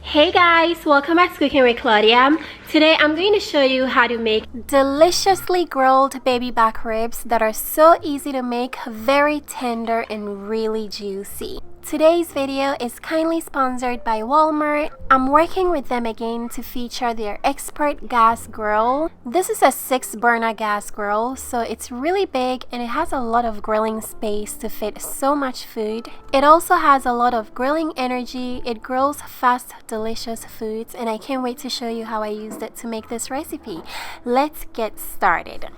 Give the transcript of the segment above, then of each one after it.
Hey guys, welcome back to Cooking with Claudia. Today I'm going to show you how to make deliciously grilled baby back ribs that are so easy to make, very tender and really juicy. Today's video is kindly sponsored by Walmart. I'm working with them again to feature their expert gas grill. This is a 6-burner gas grill, so it's really big and it has a lot of grilling space to fit so much food. It also has a lot of grilling energy. It grills fast, delicious foods, and I can't wait to show you how I used it to make this recipe. Let's get started.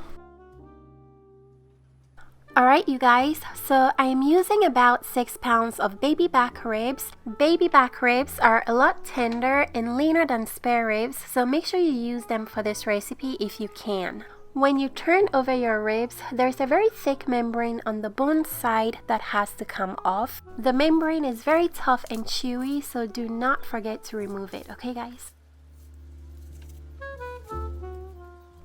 Alright you guys, so I'm using about 6 pounds of baby back ribs. Baby back ribs are a lot tender and leaner than spare ribs, so make sure you use them for this recipe if you can. When you turn over your ribs, there's a very thick membrane on the bone side that has to come off. The membrane is very tough and chewy, so do not forget to remove it, okay guys?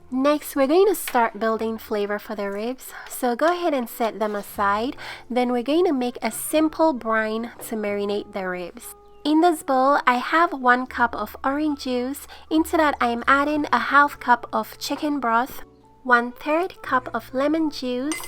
Next, we're going to start building flavor for the ribs, so go ahead and set them aside. Then we're going to make a simple brine to marinate the ribs. In this bowl, I have 1 cup of orange juice. Into that, I am adding a ½ cup of chicken broth, 1/3 cup of lemon juice,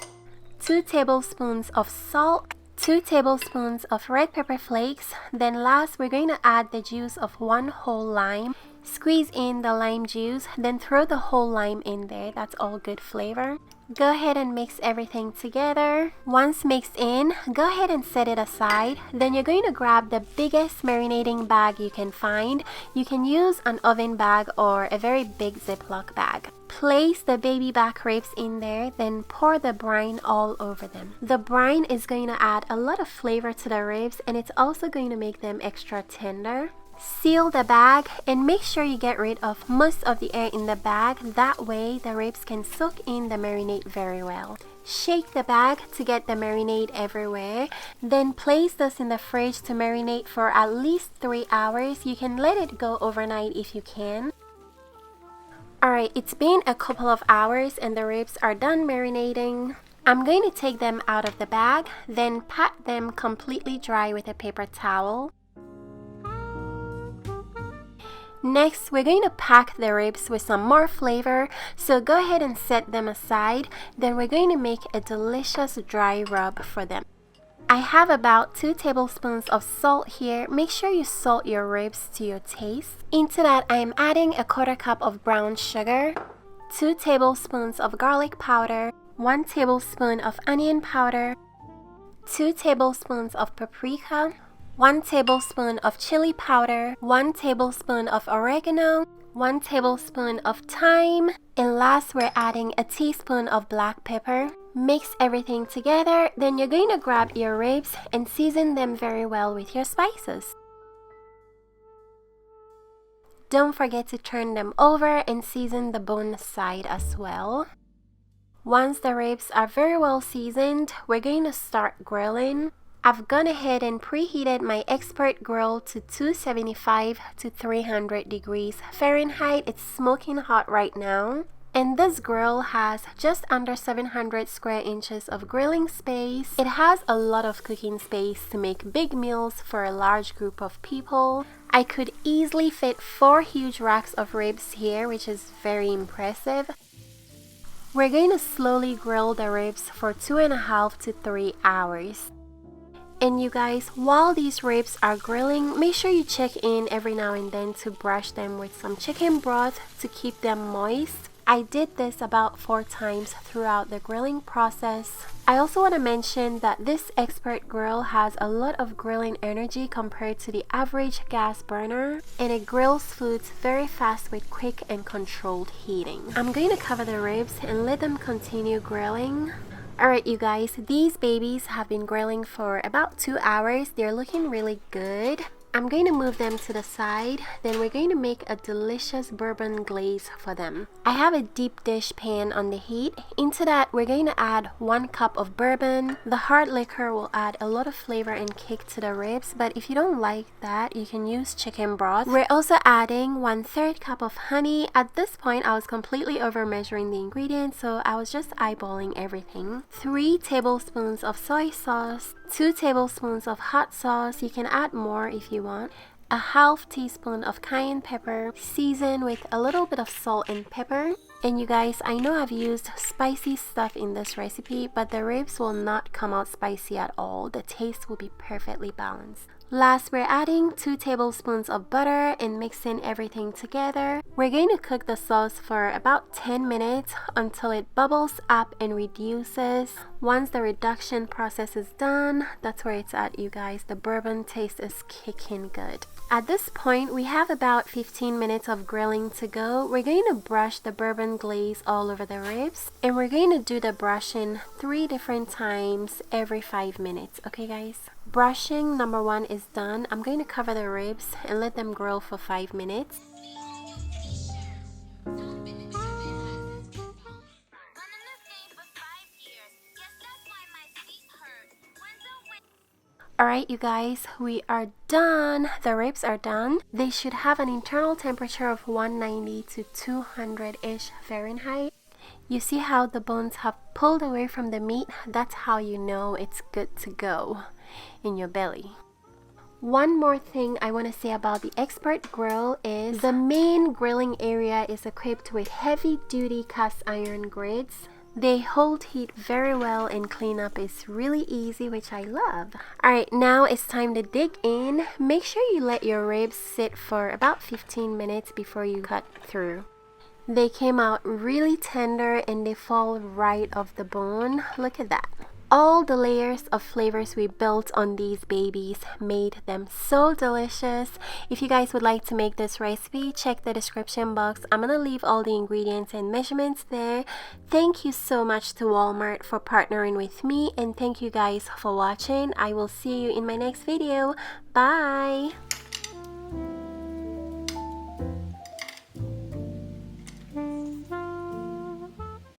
2 tablespoons of salt, 2 tablespoons of red pepper flakes. Then last, we're going to add the juice of 1 whole lime. Squeeze in the lime juice, then throw the whole lime in there. That's all good flavor. Go ahead and mix everything together. Once mixed in, go ahead and set it aside. Then you're going to grab the biggest marinating bag you can find. You can use an oven bag or a very big Ziploc bag. Place the baby back ribs in there, then pour the brine all over them. The brine is going to add a lot of flavor to the ribs, and it's also going to make them extra tender. Seal the bag and make sure you get rid of most of the air in the bag. That way the ribs can soak in the marinade very well. Shake the bag to get the marinade everywhere. Then place this in the fridge to marinate for at least 3 hours. You can let it go overnight if you can. Alright, it's been a couple of hours and the ribs are done marinating. I'm going to take them out of the bag, then pat them completely dry with a paper towel. Next, we're going to pack the ribs with some more flavor, so go ahead and set them aside. Then we're going to make a delicious dry rub for them. I have about 2 tablespoons of salt here. Make sure you salt your ribs to your taste. Into that, I am adding a 1/4 cup of brown sugar, 2 tablespoons of garlic powder, 1 tablespoon of onion powder, 2 tablespoons of paprika, 1 tablespoon of chili powder, 1 tablespoon of oregano, 1 tablespoon of thyme, and last we're adding a teaspoon of black pepper. Mix everything together, then you're going to grab your ribs and season them very well with your spices. Don't forget to turn them over and season the bone side as well. Once the ribs are very well seasoned, we're going to start grilling. I've gone ahead and preheated my expert grill to 275 to 300 degrees Fahrenheit. It's smoking hot right now. And this grill has just under 700 square inches of grilling space. It has a lot of cooking space to make big meals for a large group of people. I could easily fit 4 huge racks of ribs here, which is very impressive. We're going to slowly grill the ribs for 2.5 to 3 hours. And you guys, while these ribs are grilling, make sure you check in every now and then to brush them with some chicken broth to keep them moist. I did this about 4 times throughout the grilling process. I also want to mention that this expert grill has a lot of grilling energy compared to the average gas burner, and it grills foods very fast with quick and controlled heating. I'm going to cover the ribs and let them continue grilling. Alright you guys, these babies have been grilling for about 2 hours. They're looking really good. I'm going to move them to the side. Then we're going to make a delicious bourbon glaze for them. I have a deep dish pan on the heat. Into that, we're going to add 1 cup of bourbon. The hard liquor will add a lot of flavor and kick to the ribs, but if you don't like that, you can use chicken broth. We're also adding 1/3 cup of honey. At this point, I was completely over measuring the ingredients, so I was just eyeballing everything. 3 tablespoons of soy sauce, 2 tablespoons of hot sauce. You can add more if you want. a half teaspoon of cayenne pepper, seasoned with a little bit of salt and pepper. And you guys, I know I've used spicy stuff in this recipe, but the ribs will not come out spicy at all. The taste will be perfectly balanced. Last, we're adding 2 tablespoons of butter and mixing everything together. We're going to cook the sauce for about 10 minutes until it bubbles up and reduces. Once the reduction process is done, that's where it's at, you guys. The bourbon taste is kicking good. At this point, we have about 15 minutes of grilling to go. We're going to brush the bourbon glaze all over the ribs, and we're going to do the brushing 3 different times every 5 minutes. Okay, guys? Brushing number 1 is done. I'm going to cover the ribs and let them grill for 5 minutes. Alright, you guys, we are done. The ribs are done. They should have an internal temperature of 190 to 200-ish Fahrenheit. You see how the bones have pulled away from the meat? That's how you know it's good to go in your belly. One more thing I want to say about the Expert Grill is the main grilling area is equipped with heavy-duty cast iron grids. They hold heat very well and cleanup is really easy, which I love. Alright, now it's time to dig in. Make sure you let your ribs sit for about 15 minutes before you cut through. They came out really tender and they fall right off the bone. Look at that. All the layers of flavors we built on these babies made them so delicious. If you guys would like to make this recipe, check the description box. I'm gonna leave all the ingredients and measurements there. Thank you so much to Walmart for partnering with me, and thank you guys for watching. I will see you in my next video. Bye!